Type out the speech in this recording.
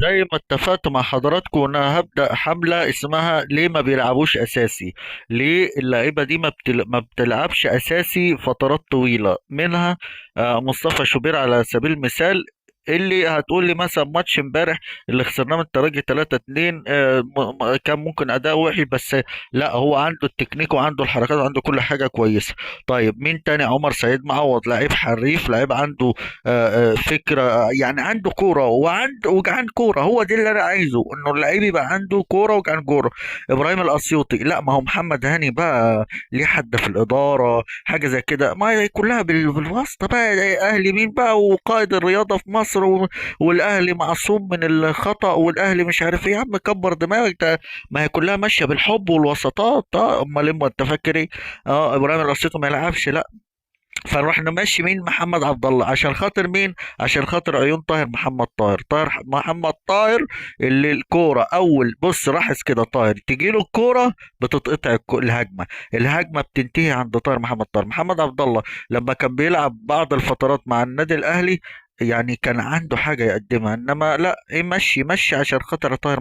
زي ما اتفقت مع حضراتكم ان انا هبدأ حملة اسمها ليه ما بيلعبوش اساسي. ليه اللعيبة دي ما بتلعبش اساسي فترات طويلة منها؟ مصطفى شوبير على سبيل المثال. اللي هتقول لي مثلا ماتش امبارح اللي خسرناه من الترجي 3-2، كان ممكن اداء وحش بس لا، هو عنده التكنيك وعنده الحركات وعنده كل حاجة كويسة. طيب مين تاني؟ عمر سعيد معوض، لعيب حريف، لعيب عنده فكرة، يعني عنده كورة وعنده وجعان كورة. هو دي اللي أنا عايزه، إنه اللعيب يبقى عنده كورة وجعان كورة. إبراهيم الأسيوطي لا، ما هو محمد هاني بقى ليه حد في الإدارة حاجة زي كده؟ ما هي كلها بالواسطة بقى. أهلي مين بقى وقائد الرياضة في مصر والأهلي معصوم من الخطأ والأهلي مش عارف إيه. يا عم كبر دماغك ده، ما هي كلها ماشية بالحب والوسطات. أمال إيه؟ أنت فاكر إيه؟ إبراهيم الأسيوطي ما يلعبش؟ لا. فنروح نمشي مين؟ محمد عبد الله. عشان خاطر مين؟ عشان خاطر عيون طاهر محمد طاهر. محمد طاهر اللي الكوره اول بص لاحظ كده، طاهر تجي له الكوره بتتقطع الهجمه. الهجمه بتنتهي عند طاهر محمد طاهر. محمد عبد الله لما كان بيلعب بعض الفترات مع النادي الاهلي يعني كان عنده حاجه يقدمها، انما لا، ايه، مشي مشي عشان خاطر طاهر